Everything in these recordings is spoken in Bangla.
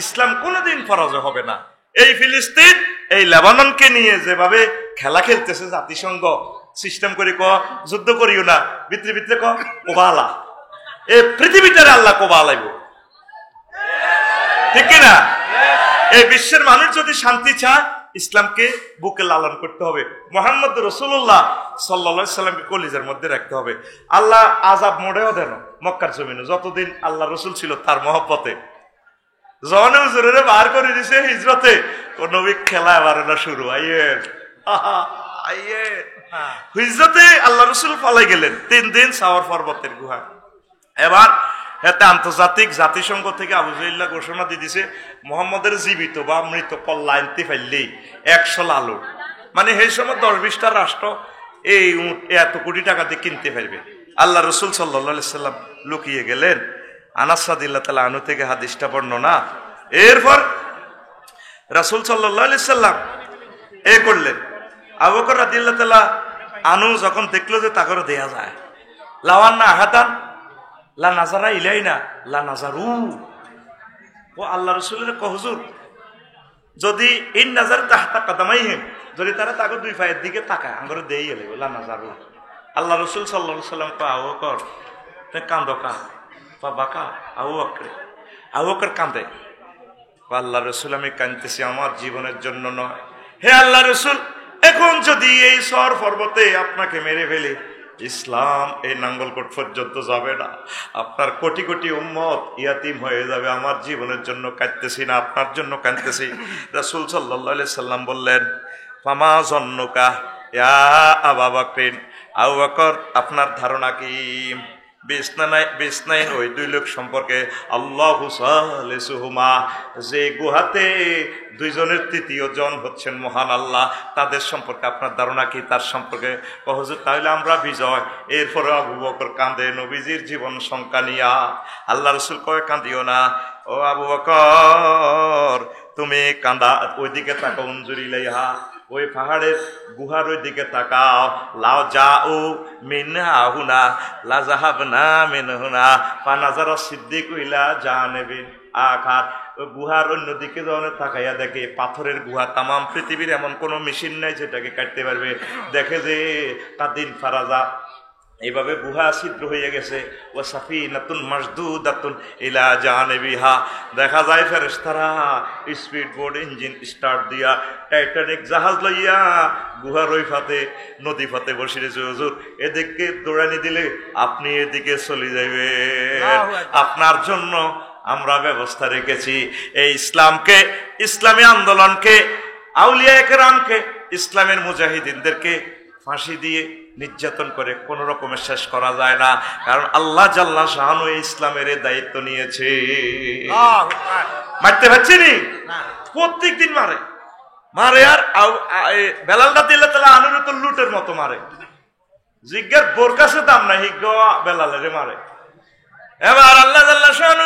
ইসলাম কোনোদিন পরাজয় হবে না। এই ফিলিস্তিন, এই লেবাননকে নিয়ে যেভাবে খেলা খেলতেছে জাতিসংঘ, সিস্টেম করে যুদ্ধ করিও না, ভিতরে ভিতরে কোবালা, এই পৃথিবীটারে আল্লাহ কোবালাইব, ঠিক কিনা? এই বিশ্বের মানুষ যদি শান্তি চায়, ইসলামকে বুকে লালন করতে হবে, মুহাম্মদ রাসূলুল্লাহ সাল্লাল্লাহু আলাইহি সাল্লামকে কলিজার মধ্যে রাখতে হবে। আল্লাহ আযাব মোড়েও দেন মক্কার জমিনে, যতদিন আল্লাহ রসুল ছিল তার মহব্বতে। জনে হুজুরে বার করে দিছে হিজরতে, কোন নবী খেলা এবার না শুরু, হিজরতে আল্লাহ রসুল পালাই গেলেন 3 দিন সাওয়ার পর্বতের গুহা। এবার এতে আন্তর্জাতিক জাতিসংঘ থেকে আবু জাহিল্লাহ ঘোষণা দিয়ে দিছে, মোহাম্মদের জীবিত বা মৃত কল্লা আনতে পারলেই 100 লালু, মানে সেই সময় 10-20টা রাষ্ট্র এই এত কোটি টাকা দিয়ে কিনতে পারবে। আল্লাহ রসুল সাল্লাল্লাহু আলাইহি সাল্লাম লুকিয়ে গেলেন। আনাস রাদিয়াল্লাহু তাআলা আনহু থেকে হাদিসটা বর্ণনা। এরপর রাসূল সাল্লাল্লাহু আলাইহি সাল্লাম এ করলেন, আবু বকর রাদিয়াল্লাহু তাআলা আনহু যখন দেখলো যে তাকে দেয়া যায়, লাওয়ান্না আহাদান লা নাজারা ইলাইনা লা নাজারু, ও আল্লাহ রাসূলের হুজুর যদি ইন নাজার তাহতা কদমাইহিম, যদি তারা তাকে 2 পায়ের দিকে তাকায় আঙ্গরে দেই গেলে লা নাজারু। আল্লাহ রাসূল সাল্লাল্লাহু আলাইহি সাল্লাম কো, আবু বকর তে কান্দকা বাকা, আবু বকর কাঁদে, আল্লাহ রসুল আমি কাঁদতেছি আমার জীবনের জন্য নয়, হে আল্লাহ রসুল এখন যদি এই সর পর্বতে আপনাকে মেরে ফেলে, ইসলাম এই নাঙ্গলকোট পর্যন্ত যাবে না, আপনার কোটি কোটি উম্মত ইয়াতিম হয়ে যাবে, আমার জীবনের জন্য কাঁদতেছি না, আপনার জন্য কাঁদতেছি। রাসূল সাল্লাল্লাহু আলাইহি সাল্লাম বললেন, ফামা জন্নুকা ইয়া আবু বকর, আবু বকর আপনার ধারণা কি বিছনায় ওই 2 লোক সম্পর্কে, আল্লাহু সালিসুহুমা, যে গুহাতে 2 জনের 3য় জন হচ্ছেন মহান আল্লাহ, তাদের সম্পর্কে আপনার ধারণা কি? তার সম্পর্কে হুজুর তাহলে আমরা বিজয়। এরপরে আবু বকর কাঁদে নবীজির জীবন সংখ্যা নিয়া। আল্লাহ রাসূল কয় কাঁদিও না, ও আবু বকর তুমি কাঁদা, ওইদিকে তাকাও, উনজুরি ইলাইহা, ওই পাহাড়ের গুহার ওই দিকে তাকাও, লাও যাও মিনহা হুনা লা যাহাবনা মিনহুনা ফানাজারা সিদ্দিক ইলা জানিবিন আখার। ওই গুহার অন্যদিকে যখন তাকাইয়া দেখে পাথরের গুহা, তামাম পৃথিবীর এমন কোনো মেশিন নাই যেটাকে কাটতে পারবে। দেখে যে কাদিন ফারাজা, এইভাবে গুহা ছিদ্র হয়ে গেছে, ও সাফিনাতুন মাসদুদাতুন ইলা জানিবিহা, দেখা যায় ফেরেশতারা স্পিড বোট ইঞ্জিন স্টার্ট দিয়া টাইটানিক জাহাজ লইয়া গুহার ওই ফাতে নদী ফাতে বসে রয়েছে। হুজুর এদিকে দৌড়ানি দিলে আপনি এদিকে চলে যাবেন, আপনার জন্য আমরা ব্যবস্থা রেখেছি। এই ইসলামকে, ইসলামী আন্দোলনকে, আউলিয়া কেরামকে, ইসলামের মুজাহিদিনদেরকে ফাঁসি দিয়ে নির্যাতন করে কোন রকমের শেষ করা যায় না, কারণ আল্লাহ জাল্লা শাহানু ইসলামের দায়িত্ব নিয়েছে। মারতে পারছি নি, প্রত্যেক দিন মারে মারে। আর বেলাল রাদিয়াল্লাহু তাআলা আনহু তো লুটের মতো মারে, জিজ্ঞার বোর কাছে দাম নাই, হিগ বেলালের মারে। এবার আল্লাহ জাল্লা শাহানু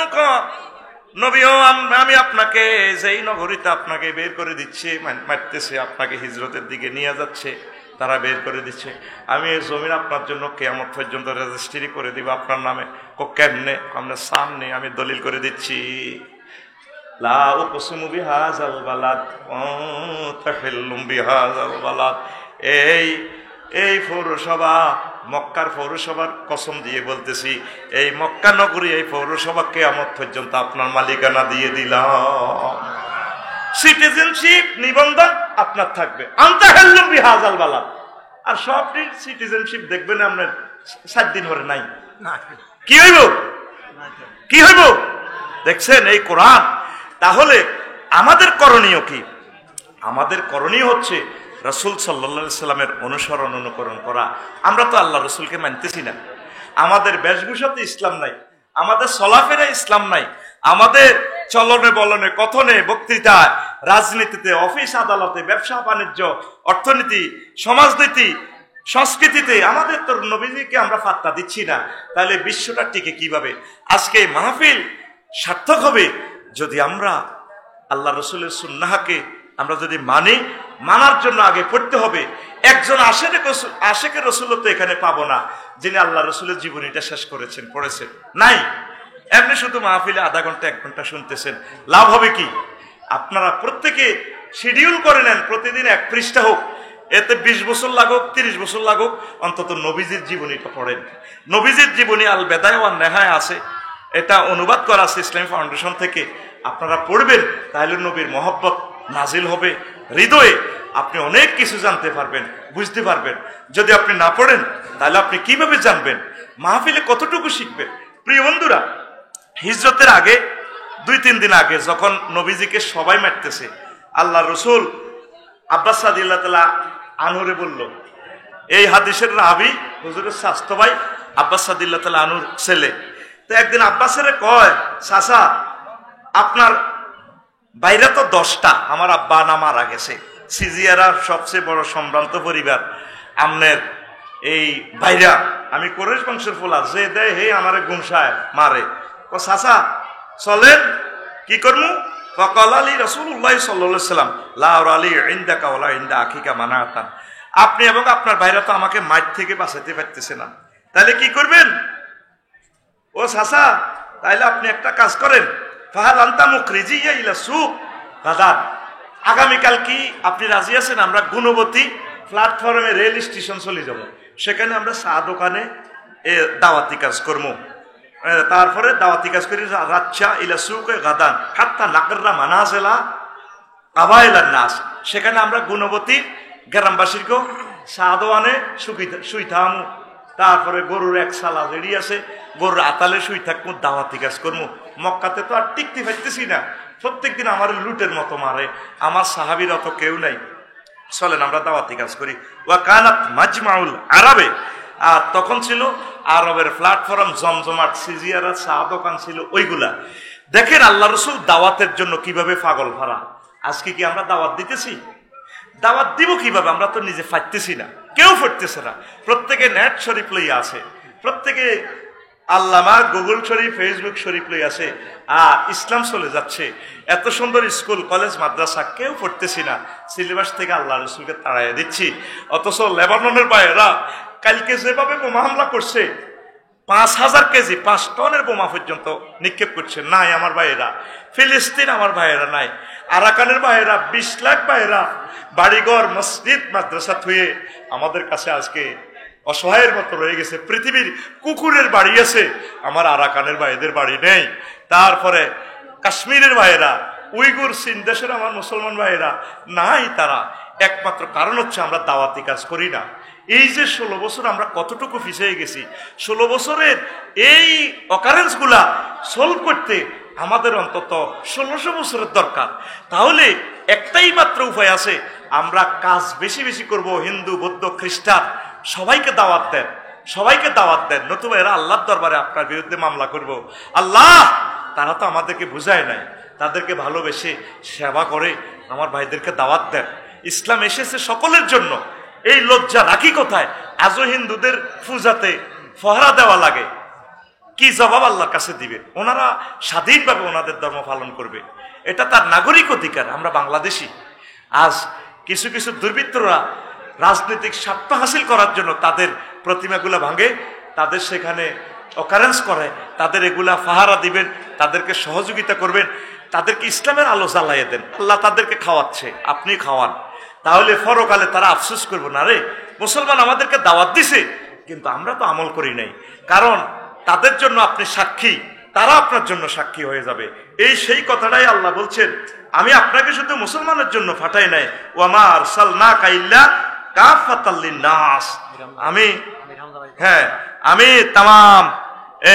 নবী ও আমি আপনাকে যেই নগরীতে আপনাকে বের করে দিচ্ছে, মারতেছে, আপনাকে হিজরতের দিকে নিয়ে যাচ্ছে, তারা বের করে দিচ্ছে, আমি এই জমিন আপনার জন্য কিয়ামত পর্যন্ত রেজিস্ট্রি করে দিব আপনার নামে। কেমনে? আপনার সামনে আমি দলিল করে দিচ্ছি, লা উকসিমু বিহাযাল বালাদ ওয়া তাহিল্লুম বিহাযাল বালাদ। এই পৌরসভা, মক্কার পৌরসভার কসম দিয়ে বলতেছি, এই মক্কা নগরী, এই পৌরসভা কিয়ামত পর্যন্ত আপনার মালিকানা দিয়ে দিলাম। সিটিজেনশিপ নিবন্ধন আপনার থাকবে, আনতাহাল্লুম বিহাযাল বালাদ। আর সব সিটিজেনশিপ দেখবেন আপনার 7 দিন পরে নাই। কি হইব? কি হইব? দেখছেন এই কোরআন। তাহলে আমাদের করণীয় কি? আমাদের করণীয় হচ্ছে রাসূল সাল্লাল্লাহু আলাইহি সাল্লামের অনুসরণ অনুকরণ করা। আমরা তো আল্লাহ রাসূলকে মানতেছি না, আমাদের বেশভূষাতে ইসলাম নাই, আমাদের চলাফেরা ইসলাম নাই, আমাদের চলনে বলনে কথনে বক্তৃতায় রাজনীতিতে অফিস আদালতে ব্যবসা বাণিজ্য অর্থনীতি সমাজনীতি সংস্কৃতিতে আমাদের তো নবীজিকে আমরা পাত্তা দিচ্ছি না। তাহলে বিশ্বটা টিকে কিভাবে? আজকে মাহফিল সার্থক হবে যদি আমরা আল্লাহ রসুলের সুন্নাহকে আমরা যদি মানি। মানার জন্য আগে পড়তে হবে, একজন আশেকের রসুল তো এখানে পাবো না যিনি আল্লাহ রসুলের জীবনীটা শেষ করেছেন, পড়েছেন, নাই। এমনি শুধু মাহফিলে আধা ঘন্টা 1 ঘন্টা শুনতেছেন, লাভ হবে কি? আপনারা প্রত্যেকে শিডিউল করে নেন, প্রতিদিন 1 পৃষ্ঠা হোক, এতে 20 বছর লাগুক 30 বছর লাগুক, অন্তত নবীজির জীবনীটা পড়েন। নবীজির জীবনী আল বেদায় ওয়ান নেহায়া আছে, এটা অনুবাদ করা আছে ইসলামী ফাউন্ডেশন থেকে। আপনারা পড়বেন, তাহলে নবীর মহব্বত নাজিল হবে হৃদয়ে, আপনি অনেক কিছু জানতে পারবেন, বুঝতে পারবেন। যদি আপনি না পড়েন তাহলে আপনি কিভাবে জানবেন? মাহফিলে কতটুকু শিখবেন? প্রিয় বন্ধুরা, হিজরতের আগে 2-3 দিন আগে যখন নবীজিকে সবাই মারতেছে, আল্লাহ রসুল আব্বাস রাদিয়াল্লাহু তাআলা আনহুরে বলল, এই হাদিসের রাবি হুজুরের স্বাস্থ্য ভাই আব্বাস রাদিয়াল্লাহু তাআলা আনহুর ছেলে। তো একদিন আব্বাসের কয়, চাচা আপনার বাইরে তো 10টা, আমার আব্বা না মারা গেছে, সিজিয়ারা সবচেয়ে বড় সম্ভ্রান্ত পরিবার, আমনের এই বাইরা, আমি কোরেশ বংশের ফোলা, যে দেয় হে আমারে গুমসায় মারে। ও চাচা চলেন কি করমু? ফাকাল আলী রাসূলুল্লাহ সাল্লাল্লাহু আলাইহি সাল্লাম লা আলী ইনদাকা ওয়ালা ইনদা আখিকা মানাতান, আপনি এবং আপনার ভাইরা তো আমাকে মাঠ থেকে বাঁচাতে পারতেছে না, তাহলে কি করবেন? ও চাচা তাইলে আপনি একটা কাজ করেন, ফাহাল আনতা মুখরিজিয়া ইলা সুক গাদা, আগামীকাল কি আপনি রাজি আছেন? আমরা গুণবতী প্ল্যাটফর্মে রেল স্টেশন চলে যাব, সেখানে আমরা চা দোকানে দাওয়াতি কাজ করবো, তারপরে দাওয়াতি কাজ করি রাচ্চা ইলা সুকে গাদান হাত্তা নাকররা মানাজেলা আবাইলার নাস, সেখানে আমরা গুণবতী গ্রামবাসীকে চা দোয়ানে শুইতাম, তারপরে গরুর এক সালা রেডি আছে, গরুর আতালে শুই থাকবো, দাওয়াতি কাজ করবো। মক্কাতে তো আর টিকতে পারতেছি না, প্রত্যেকদিন আমার লুটের মতো মারে, আমার সাহাবীর অত কেউ নাই, চলেন আমরা দাওয়াতি কাজ করি। ওয়া কানাত মাজমাউল আরবে, আর তখন ছিল আরবের প্ল্যাটফর্ম, জমজমাট, সিজিয়ারা, চা দোকান ছিল ওইগুলা। দেখেন আল্লাহ রসুল দাওয়াতের জন্য কিভাবে পাগল ভরা। আজকে কি আমরা দাওয়াত দিতেছি? দাওয়াত দিব কিভাবে? আমরা তো নিজে ফাটতেছি না, কেউ ফুটতেছে না, প্রত্যেকে নেট শরীফ লইয়া আছে, প্রত্যেকে আল্লামা গুগল শরীফ ফেসবুক শরীফ লই আছে, আর ইসলাম চলে যাচ্ছে। এত সুন্দর স্কুল কলেজ মাদ্রাসা কেউ পড়তেছি না, সিলেবাস থেকে আল্লাহ রসুলকে তাড়াইয়া দিচ্ছি। অথচ লেবাননের ভাইয়েরা কালকে যেভাবে বোমা হামলা করছে, 5000 কেজি 5 টনের বোমা পর্যন্ত নিক্ষেপ করছে, নাই আমার ভাইয়েরা। ফিলিস্তিন আমার ভাইয়েরা নাই, আরাকানের ভাইয়েরা 20 লাখ ভাইয়েরা বাড়িঘর মসজিদ মাদ্রাসা থুয়ে আমাদের কাছে আজকে অসহায়ের মতো রয়ে গেছে। পৃথিবীর কুকুরের বাড়ি আছে, আমার আরাকানের ভাইদের বাড়ি নেই। তারপরে কাশ্মীরের ভাইয়েরা, উইগুর চীন দেশের আমার মুসলমান ভাইয়েরা নাই, তারা একমাত্র কারণ হচ্ছে আমরা দাওয়াতি কাজ করি না। এই যে 16 বছর আমরা কতটুকু পিছিয়ে গেছি, 16 বছরের এই অকারেন্স গুলা সলভ করতে আমাদের অন্তত 1600 বছরের দরকার। তাহলে একটাই মাত্র উপায় আছে, আমরা কাজ বেশি বেশি করব। হিন্দু বৌদ্ধ খ্রিস্টান সবাইকে দাওয়াত দেন, সবাইকে দাওয়াত দেন, নতুবা এরা আল্লাহর দরবারে আপনার বিরুদ্ধে মামলা করব। আল্লাহ তারা তো আমাদেরকে বুঝায় নাই, তাদেরকে ভালোবেসে সেবা করে আমার ভাইদেরকে দাওয়াত দেন। ইসলাম এসেছে সকলের জন্য, এই লজ্জা রাখি কোথায়? আজও হিন্দুদের পূজাতে ফহরা দেওয়া লাগে, কি জবাব আল্লাহর কাছে দিবে? ওনারা স্বাধীনভাবে ওনাদের ধর্ম পালন করবে, এটা তার নাগরিক অধিকার। আমরা বাংলাদেশি। আজ কিছু কিছু দুর্বৃত্তরা রাজনৈতিক স্বার্থ হাসিল করার জন্য তাদের প্রতিমাগুলা ভাঙে, তাদের সেখানে অকারেন্স করে, তাদের এগুলা ফাহারা দিবেন, তাদেরকে সহযোগিতা করবেন, তাদেরকে ইসলামের আলো জ্বালাইয়ে দেন। আল্লাহ তাদেরকে খাওয়াচ্ছে, আপনি খাওয়ান, তাহলে পরকালে তারা আফসোস করবো না রে মুসলমান আমাদেরকে দাওয়াত দিছে কিন্তু আমরা তো আমল করি নাই। কারণ তাদের জন্য আপনি সাক্ষী, তারা আপনার জন্য সাক্ষী হয়ে যাবে। এই সেই কথাটাই আল্লাহ বলছেন, আমি আপনাকে শুধু মুসলমানের জন্য পাঠাই নাই, ওয়ামা আরসালনাকা ইল্লা কাফাতাল লিন্নাস, আমি তামাম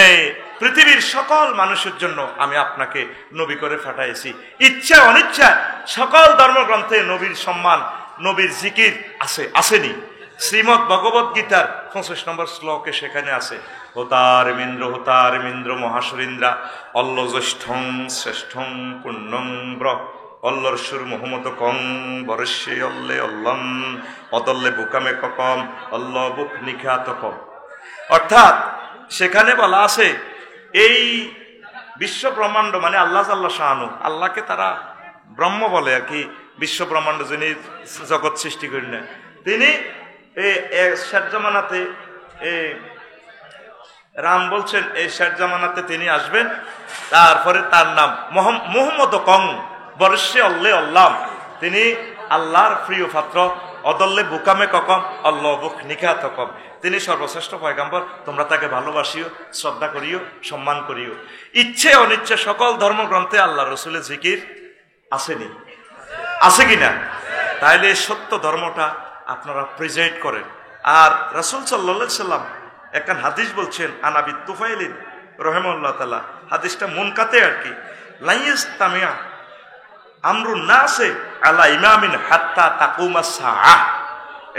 এই পৃথিবীর সকল মানুষের জন্য আমি আপনাকে নবী করে পাঠাইছি। ইচ্ছা অনিচ্ছা সকল ধর্মগ্রন্থে নবীর সম্মান, নবীর জিকির আসেনি। শ্রীমদ্ ভগবত গীতার 25 নম্বর শ্লোকে সেখানে আছে, হোতার মিন্দ্র মহাসুরিন্দ্রা অল্ল জ্যেষ্ঠং শ্রেষ্ঠং পুণ্যং ব্র অল্লর সুর মোহাম্মদ কং বরস্যে অল্লে অল্লম অদল্লে বুকামে ককম অল্ল বুক নিখ্যাত কম। অর্থাৎ সেখানে বলা আছে এই বিশ্ব ব্রহ্মাণ্ড মানে আল্লাহ শাহানু, আল্লাহকে তারা ব্রহ্ম বলে আর কি। বিশ্ব ব্রহ্মাণ্ড যিনি জগৎ সৃষ্টি করেন না, তিনি শেষ জামানাতে রাম বলছেন এই শেষ জামানাতে তিনি আসবেন, তারপরে তার নাম মোহাম্মদ কং বর্ষে অল্লে অল্লাম, তিনি আল্লাহর প্রিয় পাত্র, অদল্লে বুকামে ককম অল্লাহ বুক নিকা তকম, তিনি সর্বশ্রেষ্ঠ পয়গাম্বর, তোমরা তাকে ভালোবাসিও, শ্রদ্ধা করিও, সম্মান করিও। ইচ্ছে অনিচ্ছে সকল ধর্মগ্রন্থে আল্লাহ রসুলের জিকির আসেনি, আছে কিনা? তাইলে সত্য ধর্মটা আপনারা প্রেজেন্ট করেন। আর রাসূল সাল্লাল্লাহু আলাইহি সাল্লাম একখান হাদিস বলছেন, আনাবি তুফাইলিন রহিমাহুল্লাহ তাআলা, হাদিসটা মুনকাতে আর কি, লাইয়াস্তামিয়া আমরুন নাসে আলা ইমামিন হাত্তা তাকুমাস সাআহ।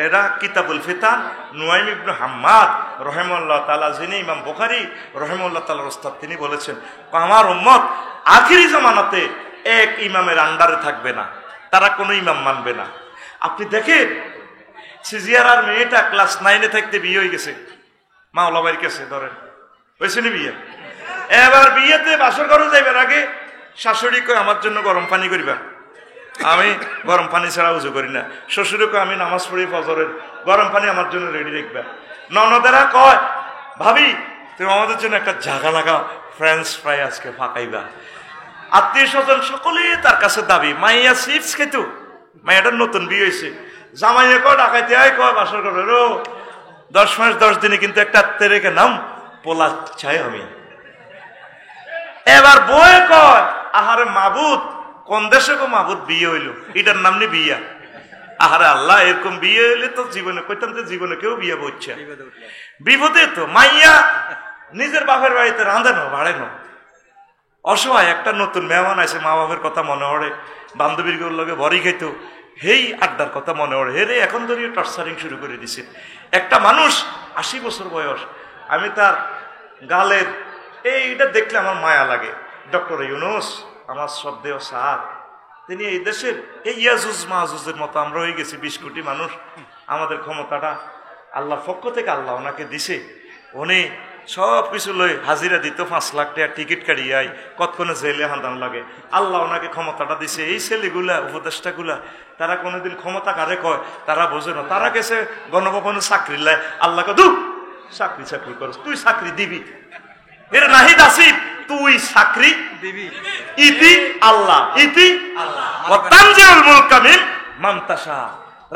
এরা কিতাবুল ফিতান নুয়াইম ইবনে হাম্মাদ রহিমাহুল্লাহ তাআলা, যিনি ইমাম বুখারী রহিমাহুল্লাহ তাআলার ওস্তাদ, তিনি বলেছেন আমার উম্মত আখিরি জামানাতে এক ইমামের আন্ডারে থাকবে না, তারা কোনো ইমাম মানবে না। আপনি দেখেন সিজিয়ার মেয়েটা ক্লাস 9-এ থাকতে বিয়ে হয়ে গেছে, মাওলা বাড়ির কাছে ধরেন হয়েছে নি বিয়ে। এবার বিয়েতে বাসর ঘরে যাইবার আগে শাশুড়ি কয় আমার জন্য গরম পানি করিবা, আমি গরম পানি ছাড়া উজু করি না। শ্বশুরে কয় আমি নামাজ পড়ি ফজরের, গরম পানি আমার জন্য রেডি রাখবা। ননদেরা কয় ভাবি তুমি আমাদের জন্য একটা জাগা লাগা ফ্রেঞ্চ ফ্রাই আজকে ফাঁকাইবা। আত্মীয় স্বজন সকলে তার কাছে দাবি, মাইয়া চিপস খেত, মাইয়াটার নতুন বিয়ে হয়েছে, জামাইয়া কয় ডাকাইতে আয় কয় বাসর ঘরে, 10 মাস 10 দিনে কিন্তু একটা আত্মীয় রেখে নাম পোলা চাই আমি। এবার বয়ে কয় আহারে মাবুদ, কোন দেশে গো মাবুদ বিয়ে হইলো, এটার নাম নি বিয়া। আহারে আল্লাহ, এরকম বিয়ে হইলে তো জীবনে কইতাম তো জীবনে কেউ বিয়ে বলছে বিপদে। তো মাইয়া নিজের বাপের বাড়িতে রাঁধেন বাড়েন, অসহায় একটা নতুন মেহমান আছে, মা বাপের কথা মনে পড়ে, বান্ধবীর লগে ভরি খাইত, হেই আড্ডার কথা মনে পড়ে, হেরে এখন ধরিয়ে টর্চারিং শুরু করে দিছে। একটা মানুষ 80 বছর বয়স, আমি তার গালের এইটা দেখলে আমার মায়া লাগে। ডক্টর ইউনুস আমার শ্রদ্ধেয় স্যার, তিনি এই দেশের এই ইয়াজুজ মাহাজুজের মতো আমরা হয়ে গেছি 20 কোটি মানুষ। আমাদের ক্ষমতাটা আল্লাহর পক্ষ থেকে আল্লাহ ওনাকে দিছে, উনি সব কিছু লই হাজিরা দিত, 5 লাখ টাকা টিকিট কাটিয়ে আই, কতক্ষণে জেলে হান্দান লাগে। আল্লাহ ওনাকে ক্ষমতাটা দিছে। এই ছেলেগুলা উপদেষ্টাগুলা তারা কোনোদিন ক্ষমতা কারে কয় তারা বোঝে না, তারা গেছে গণভবনে চাকরি লাই, আল্লাহকে দু চাকরি করস, তুই চাকরি দিবি, এর নাহিদ আসিফ তুই চাকরি দিবি, ইতি আল্লাহ ইতি আল্লাহ ওয়াতানজিউল মুলকা মিন মান তাশা।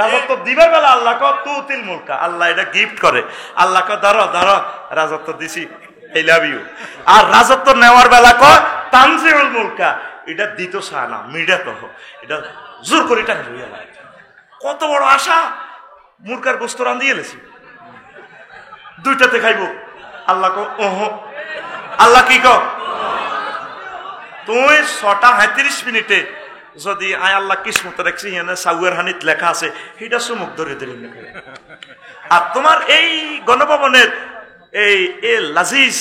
রাজত্ব দিবার বেলা আল্লাহ ক তুতিল মুলকা, আল্লাহ এটা গিফট করে, আল্লাহ ক দাঁড়ো রাজত্ব দিছি, আই লাভ ইউ। আর রাজত্ব নেওয়ার বেলা ক তানজিউল মুলকা, এটা দিত চা না মিডা তো, এটা জোর করে টাকা হইয়া লাগে। কত বড় আশা, মুরকার গোস্ত রান্ধিয়ে এলেছি, 2টাতে খাইব। আল্লাহ ক ওহ, আল্লাহ কি কো তুই 6:37 যদি আয় আল্লাহ কিসমত রাখছি এনে সাউয়ের হানিত লেখা আছে, সেটা সুমুখ ধরে দিলেন। আর তোমার এই গণভবনের এই লাজিজ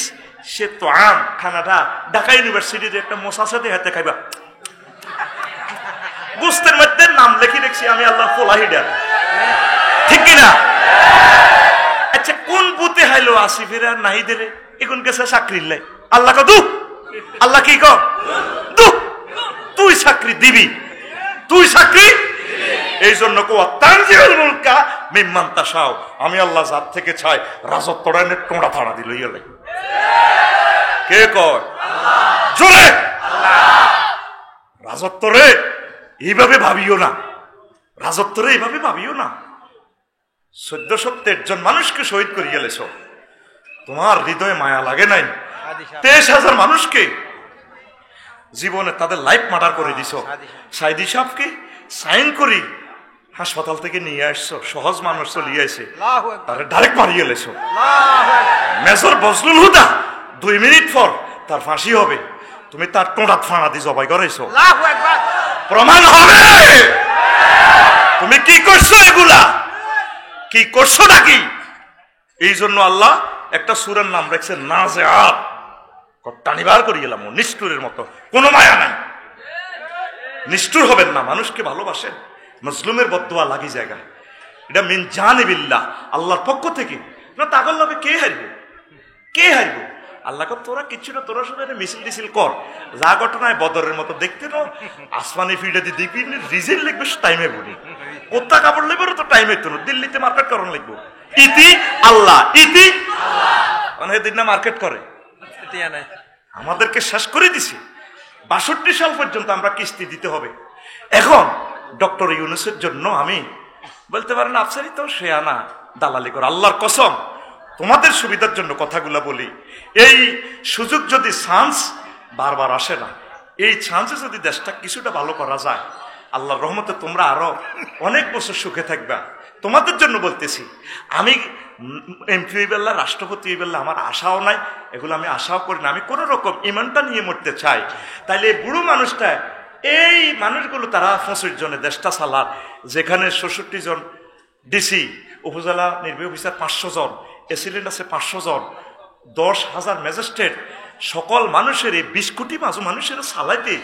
সে তো আম খানাটা ঢাকা ইউনিভার্সিটির একটা মোসাসাতে হাতে খাইবা, গোস্তের মধ্যে নাম লেখি দেখছি আমি আল্লাহ ফোলাহিডা, ঠিক কিনা? আচ্ছা কোন বুতে হাইলো আসিফের আর নাহিদের এখন গেছে চাকরির লাই, আল্লাহ ক দু, আল্লাহ কি কো দু, তুই চাকরি দিবি, তুই চাকরি। এই জন্য তানজিউল মুলকা মিম্মান তাশাও, আমি আল্লাহ জাত থেকে চাই রাজত্বটা এনে টোঁড়া থাড়া দিল ইয়েলে। কে কয়? জোরে রাজত্ব রে এইভাবে ভাবিও না, রাজত্ব রে এইভাবে ভাবিও না। 1463 জন মানুষকে শহীদ করে গেলেছ, তোমার হৃদয়ে মায়া লাগে নাই? 23,000 মানুষকে জীবনে তাদের লাইফ মার্ডার করে দিছ। সাইদি সাহেবকে সাইন করি হাসপাতাল থেকে নিয়ে আসছো, সহজ মানুষ চলিয়ে আসে, তারা ডাইরেক্ট মারিয়ে এলেছো। মেজর বজলুল হুদা 2 মিনিট পর তার ফাঁসি হবে, তুমি তার টোঁড়াত ফাঁড়া দিয়ে জবাই করাইছো, প্রমাণ হবে। তুমি কি করছো, এগুলা কি করছো নাকি? এই জন্য আল্লাহ একটা সূরার নাম রাখছে নাজিআত, টানিবার করে গেলাম নিষ্ঠুরের মতো, কোনো মায়া নাই, নিষ্ঠুর হবেন না, মানুষকে ভালোবাসেন। মজলুমের বদদুয়া লাগি জায়গা, এটা মিন জানিবিল্লাহ, আল্লাহর পক্ষ থেকে না। তাগল লবে কে হারবে, কে হারবে? আল্লাহ তোরা কিচ্ছু না, তোরা শুধু মিছিল টিছিল কর, যা ঘটনায় বদরের মতো দেখতে নো, আসমানি ফিল্ডে দেখবি রিজেল লিখবে টাইমে বলি, কোথা কাপড় লিখবে তো টাইমে তো, দিল্লিতে মার্কেট করন লিখবো, ইতি আল্লাহ ইতি সেদিন না মার্কেট করে, আমাদেরকে শেষ করে দিছে। ৬২ সাল পর্যন্ত আমরা কিস্তি দিতে হবে। এখন ডক্টর ইউনূসের জন্য আমি বলতে পারেন আফসারি তো সে আনা দালালি করে। আল্লাহর কসম তোমাদের সুবিধার জন্য কথাগুলো বলি। এই সুযোগ যদি চান্স বারবার আসে না, এই চান্সে যদি দেশটা কিছুটা ভালো করা যায়, আল্লাহর রহমতে তোমরা আরো অনেক বছর সুখে থাকবা। তোমাদের জন্য বলতেছি। আমি এমপি বেল্লা, রাষ্ট্রপতি বেল্লা আমার আশাও নাই, এগুলো আমি আশাও করি না। আমি কোন রকম ইমানটা নিয়ে মরতে চাই। তাইলে এই বুড়ো মানুষটা, এই মানুষগুলো তারা 25 জনে দেশটা চালার, যেখানে 66 জন ডিসি, উপজেলা নির্বাহী অফিসার 500 জন, এসিলেন্ট আছে 500 জন, 10,000 ম্যাজিস্ট্রেট, সকল মানুষের এই 20 কোটি মানুষের চালাইতে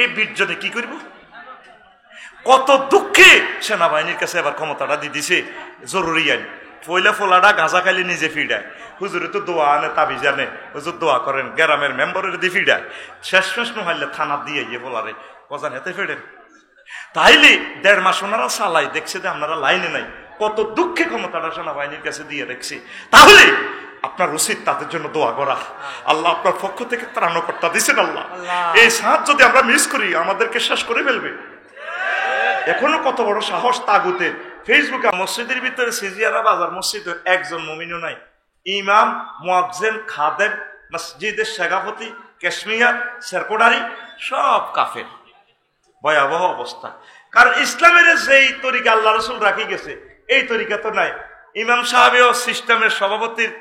এই 20 জনে কি করব? কত দুঃখে সেনাবাহিনীর কাছে এবার ক্ষমতাটা দিয়ে দিছে জরুরি আইন। পয়লা ফোলাটা গাঁজা খাইলে নিজে ফিডায়, হুজুরে তো দোয়া আনে, তাবিজ আনে, হুজুর দোয়া করেন, গ্রামের মেম্বারের দিয়ে ফিডায়, শেষ নহলে থানা দিয়ে গিয়ে বলারে কজান হেতে ফেডেন। তাইলে 1.5 মাস ওনারা চালাই, দেখছে যে আপনারা লাইনে নাই, কত দুঃখে ক্ষমতাটা সেনাবাহিনীর কাছে দিয়ে রেখছি। তাহলে আপনার উচিত তাদের জন্য দোয়া করা। আল্লাহ আপনার পক্ষ থেকে ত্রাণকর্তা দিচ্ছেন। আল্লাহ এই সাহায্য যদি আমরা মিস করি, আমাদেরকে শেষ করে ফেলবে। এখনো কত বড় সাহস তাগুতের। ফেসবুকে মসজিদের ভিতরে সিজিয়ারা বাজার মসজিদে একজন মুমিনও নাই। ইমাম, মুয়াজ্জিন, খাদেম, মসজিদের সভাপতি, কাশ্মীর, সেরকোডারি সব কাফের। ভয়াবহ অবস্থা। কারণ ইসলামের যেই তরিকা আল্লাহ রাসূল রাখি গেছে, এই তরিকা তো নাই। ইমাম সাহেবেও সিস্টেমের সভাপতির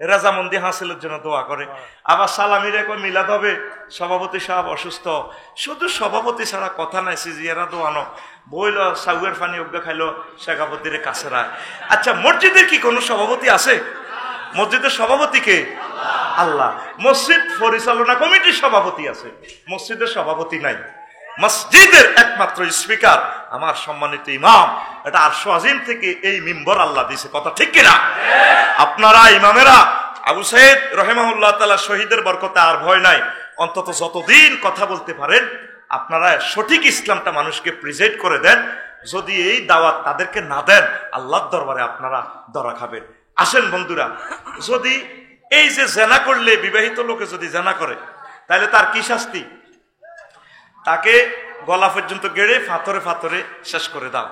রাজামন্দি হাসিলের জন্য দোয়া করে, আবার সালামির এখন মিলাদ হবে, সভাপতি সাহেব অসুস্থ, শুধু সভাপতি ছাড়া কথা নাই। সিজিয়ারা দোয়ানো বইল, সাউয়ের পানি অজ্ঞা খাইলো, সভাপতির কাছে রায়। আচ্ছা, মসজিদের কি কোনো সভাপতি আছে? মসজিদের সভাপতি কে? আল্লাহ। মসজিদ পরিচালনা কমিটির সভাপতি আছে, মসজিদের সভাপতি নাই। মসজিদের একমাত্র স্পিকার আমার সম্মানিত ইমাম। এটা আরশ আজিম থেকে এই মিম্বর আল্লাহ দিছে, কথা ঠিক কিনা? আপনারা ইমামেরা, আবু সাইদ রহিমাহুল্লাহ তাআলা শহীদের বরকতে আর ভয় নাই। অন্তত যতদিন কথা বলতে পারেন, আপনারা সঠিক ইসলামটা মানুষকে প্রেজেন্ট করে দেন। যদি এই দাওয়াত তাদেরকে না দেন, আল্লাহর দরবারে আপনারা ধরা খাবেন। আসেন বন্ধুরা, যদি এই যে জেনা করলে, বিবাহিত লোকে যদি জেনা করে, তাহলে তার কি শাস্তি? তাকে গলা পর্যন্ত গেড়ে ফাতরে ফাতরে শেষ করে দাও।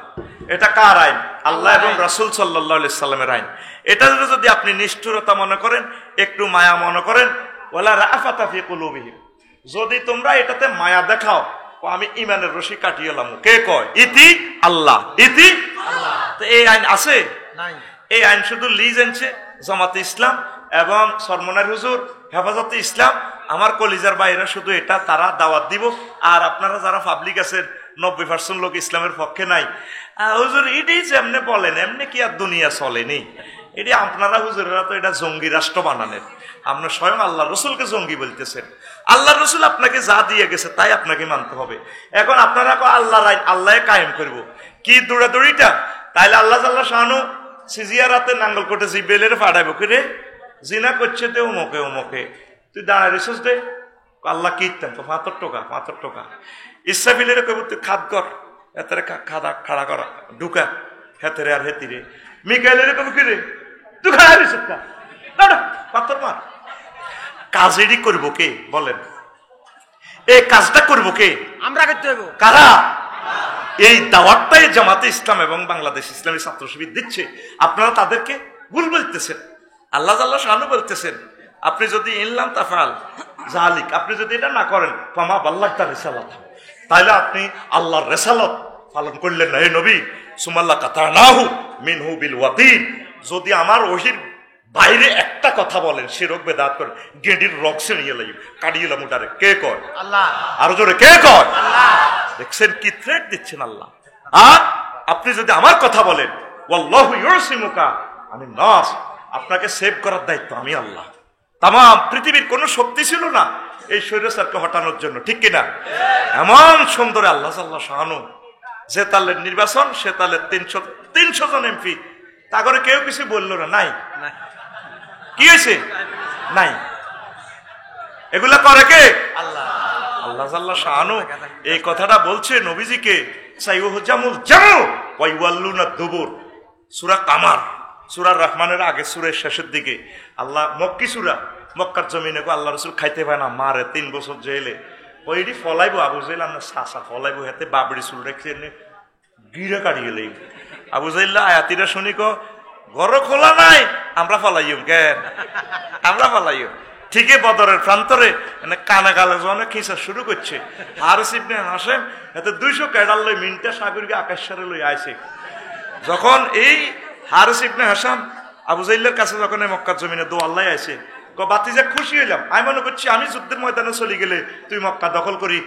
এটা কার আইন? আল্লাহ এবং রাসূল সাল্লাল্লাহু আলাইহি সাল্লামের আইন। এটা যদি আপনি নিষ্ঠুরতা মনে করেন, একটু মায়া মনে করেন, ওয়ালা রাফাতা ফি কুলুবিহিম, যদি তোমরা এটাতে মায়া দেখাও, আমি ইমানের রশি কাটিয়ে এলাম। কে কয়? ইতি আল্লাহ, ইতি আল্লাহ। তো এই আইন আছে? নাই। এই আইন শুধু লিজ আনছে জামাতে ইসলাম এবং সরমনার হুজুর, হেফাজতে ইসলাম। আমার কলিজার বাইরে শুধু এটা তারা দাওয়াত দিব। আর আপনারা যারা পাবলিক আছেন, 90% লোক ইসলামের পক্ষে নাই। হুজুর এটাই যে এমনি বলেন, এমনি কি আর দুনিয়া চলেনি? এটি আপনারা হুজুরেরা তো এটা জঙ্গি রাষ্ট্র বানানের। আপনার স্বয়ং আল্লাহ রসুলকে জঙ্গি বলতেছেন। আল্লাহ রসুল আপনাকে যা দিয়ে গেছে তাই আপনাকে মানতে হবে। এখন আপনারা আল্লাহর আইন আল্লাহ কায়েম করব, কি দৌড়াদৌড়িটা? তাইলে আল্লাহ জাল্লাহ শানু সিজিয়ারাতে নাঙ্গল কোটে জিবেলের ফাড়াইব করে জিনা করছে তে উমকে উমকে, তুই দাঁড়ায় রেছিস দে, আল্লাহ কি ইত্যাম তো 75 টাকা ইসরাফিলের কব তুই খাদ কর, এতেরে খাদা খাড়া করা ঢুকা হেতেরে আর হেতিরে। মিকাইলের কব কি রে, তুই খাড়া রেছিস কা, পাথর মার। কাজেরই করব কে বলেন? এই কাজটা করব কে? আমরা করতে হইব। কারা? এই দাওয়াতটাই জামাতে ইসলাম এবং বাংলাদেশ ইসলামী ছাত্র শিবির দিচ্ছে। আপনারা তাদেরকে ভুল বলতেছেন। আল্লাহ জাল্লাহ শানু বলতেছেন, আপনি যদি ইনলাম তাফাল জালিক, আপনি যদি এটা না করেন, ফামা বাল্লাগতা রিসালাত, তাহলে আপনি আল্লাহর রিসালাত পালন করলেন না। হে নবী, সুমাল্লাহ কাতানাহু মিনহু বিল ওয়াতিন, যদি আমার ওহির বাইরে একটা কথা বলেন, শিরক বেদাত করেন, গেডির রক্সে নিয়ে লাগি কাটিয়ে মুটারে। কে কয়? আল্লাহ। আরো জোরে কে কয়? আল্লাহ। দেখছেন কি থ্রেট দিচ্ছেন আল্লাহ। আর আপনি যদি আমার কথা বলেন, ওয়াল্লাহু ইউসিমুকা আমিন নাস, আপনাকে সেভ করার দায়িত্ব আমি আল্লাহ। তাম পৃথিবীর কোন শক্তি ছিল না এই স্বৈরাচারকে হটানোর জন্য, ঠিক কিনা? এমন সুন্দর আল্লাহ সাল্লাহ শাহানু, যে তালের নির্বাচন, সে তালের 300 জন এমপি, তা করে কেউ কিছু বললো না। নাই কি হয়েছে? নাই। এগুলা করে কে? আল্লাহ। আল্লাহ সাল্লাহ শাহানু এই কথাটা বলছে নবীজিকে, সাইয়ুহজামুল জামু ওয়া ইওয়াল্লুনা দুবুর, সূরা কামার সূরা রহমানের আগে সূরের শেষের দিকে আল্লাহ মক্কি সূরা, মক্কার জমিনে আল্লাহ রসুল খাইতে পায় না, মারে 3 বছর জেলে। ওইটি ফলাইবো আবু জাহেল না সাসা ফলাইবো, হাতে বাবড়ি চুল রেখে গিরে কাটি গেলে আবু জাহেল্লা আয়াতিরা শুনি কো ঘর খোলা নাই, আমরা ফলাইম কেন, আমরা ফলাইম। ঠিকই বদরের প্রান্তরে কানে গালে জনে খিঁচা শুরু করছে। হারিস ইবনে হাশেম এতে 200 ক্যাডাল লই মিনটা সাগরকে আকাশে লই আইছে। যখন এই হারিস ইবনে হাসাম আবু জাহেলের কাছে যখন মক্কার জমিনে দোয়াল্লাই আইছে, বাতিজা খুশি হইলাম, আমি মনে করছি আমি যুদ্ধের ময়দানে চলে গেলে তুই মক্কা দখল করি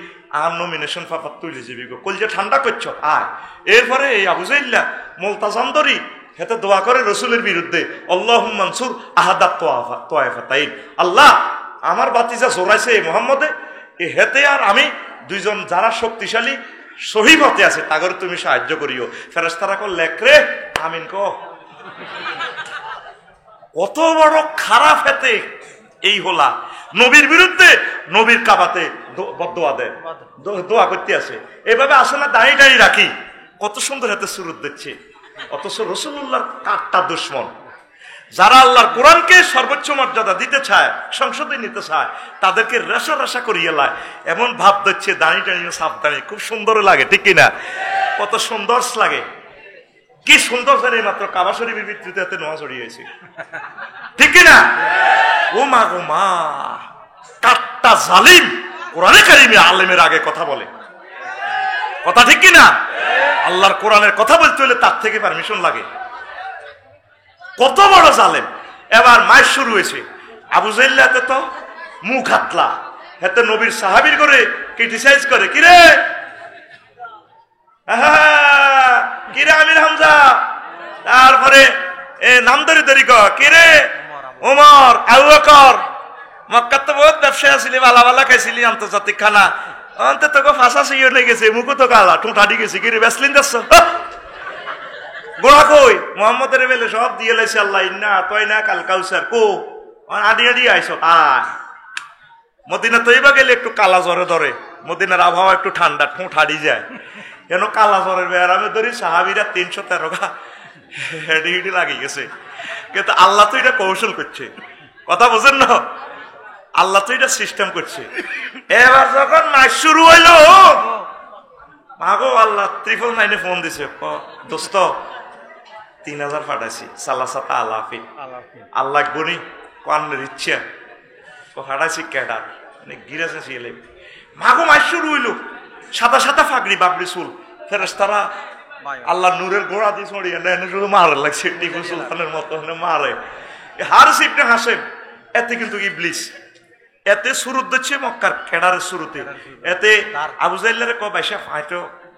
আর নমিনেশন পাপার তুলে যাবি গো, কলজা ঠান্ডা করছ আয়। এরপরে এই আবু জাহেল্লা মুলতাজামদরি হেতে দোয়া করে রসুলের বিরুদ্ধে, আল্লাহুম্মা মানসুর আহাদাত তায়েফাতাইন, আল্লাহ আমার বাতিজা জোরাইছে এই মুহাম্মদে, এই হেতে আর আমি দুইজন যারা শক্তিশালী সহিহ হতে আছে তাগর তুমি সাহায্য করিও। ফেরেশতারা কো লেখরে আমিন কো। কত বড় খারাপ হেতে এই হলা নবীর বিরুদ্ধে, নবীর কাবাতে বদদোয়া দেয়, দোয়া করতে আছে। এভাবে আসলে দাঁড়িয়ে দাঁড়িয়ে রাখি, কত সুন্দর হাতে সুরত দিচ্ছে। অথচ রাসূলুল্লাহর কাটটা দুশ্মন, যারা আল্লাহর কোরআনকে সর্বোচ্চ মর্যাদা দিতে চায়, সংসদে নিতে চায়, তাদেরকে রেশা রেশা করিয়ে লায়, এমন ভাব দিচ্ছে দাঁড়িয়ে দাঁড়িয়ে সাবধানে। খুব সুন্দর লাগে, ঠিক কিনা? কত সুন্দর লাগে, কি সুন্দর জানি মাত্র কাবা শরীফের ভিত্তিতে হাতে নোয়া জড়িয়েছে, ঠিক কিনা? ও মা গো মা, কাটটা জালিম কোরআনে কারিমে আলেমের আগে কথা বলে, কথা ঠিক কিনা? আল্লাহর কোরআনের কথা বলতে হলে তার থেকে পারমিশন লাগে। কত বড় জালেম। এবার মাইর শুরু হয়েছে। আবু জাহেল হাতে তো মুখ হাতলা, হাতে নবীর সাহাবীর করে ক্রিটিসাইজ করে, কিরে কিরে আমির হামজা, তারপরে নাম ধরে ধরি কিরে ওমর, আবু বকর, মক্কার তো বহুত ব্যবসায় আসিলি, বালা বালা খাইছিলি আন্তর্জাতিক খানা, অন্তে তোকে ফাঁসা সিয়ে নিয়ে গেছে, মুখো তো কালা ঠোঁটা ডি গেছে, কিরে বেসলিন যাচ্ছ গোড়া কই মোহাম্মদের বেলে সব দিয়ে লাইছে আল্লাহ, ইন্না তয় না কাল কাউসার কো আডি আডি আইস আয়। মদিনা তৈবা গেলে একটু কালা জ্বরে ধরে, মদিনার আবহাওয়া একটু ঠান্ডা, ঠোঁট হাড়ি যায়, কেন কালা জ্বরের বেড়ামে ধরি সাহাবিরা 313 হেডি হিডি লাগিয়ে গেছে। কিন্তু আল্লাহ তো এটা কৌশল করছে, কথা বোঝেন না? আল্লাহ তো এটা সিস্টেম করছে। এবার যখন মাস শুরু হইলো, মাগো আল্লাহ 999 ফোন দিছে, দোস্ত 3000 পাঠাইছি, সালাসাতা আলাফি আল্লাহ গনি কানের ইচ্ছা ফাটাইছি ক্যাডার মানে গিরাছে ছিলে। মাগো মাস শুরু হইলো, সাদা সাদা ফাগড়ি বাবরি চুল, ফেরেশতারা আল্লাহ নূরের গোড়া দিয়ে ছড়িয়ে নেন, শুধু মারে লাগছে টিপু সুলতানের মতো মারে। হারিস ইবনে হাশেম এতে কিন্তু ইবলিস, এতে সুরত দিচ্ছে মক্কার ক্যাডারের শুরুতে। এতে আবু জাহেলের ক বাইশা হয়তো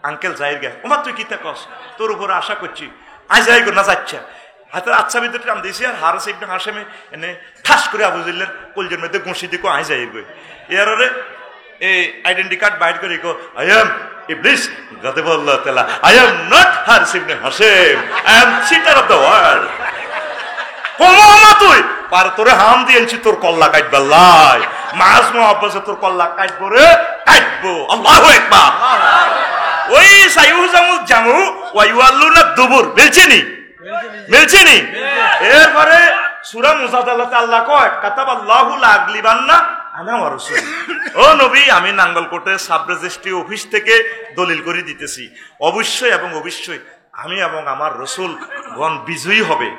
আঙ্কেল যাই গে, ওমা তুই কিতা কস, তোর উপরে আশা করছি, আজ যাই গো না যাচ্ছে হাতে আচ্ছা ভিতরে নাম দিয়েছি। আর হারিস ইবনে হাশেমে এনে ঠাস করে আবু জাহেলের কলজের মধ্যে ঘুষি দিকো আই যাই গই। এররে এই আইডেন্টি কার্ড বাইর করে কো, আই এম ইবলিস গাদাবাল্লাহ তাআলা, আই এম নট হারিস ইবনে হাশেম, I am cheater of the world. কোমা তুই পার তোরে হাম দিয়েছি, তোর কল্লা কাটবে লাই মাস মুহাব্বতে তোর কল্লা কাটবো রে, কাটবো। আল্লাহু আকবার। ওই সাইয়ুজামুল জামু ওয়া ইউআল্লুনা দুবুর মিলছেনি, মিলছেনি। এরপরে সূরা মুজাদালাতে আল্লাহ কয় কাতাবাল্লাহু লা আগলিবান্না আনা ওয়া রাসূল। ও নবী, আমি নাঙ্গলকোটের সাব রেজিস্ট্রি অফিস থেকে দলিল করে দিতেছি, অবশ্যই এবং অবশ্যই আমি এবং আমার রাসূল গণ বিজয়ী হবে।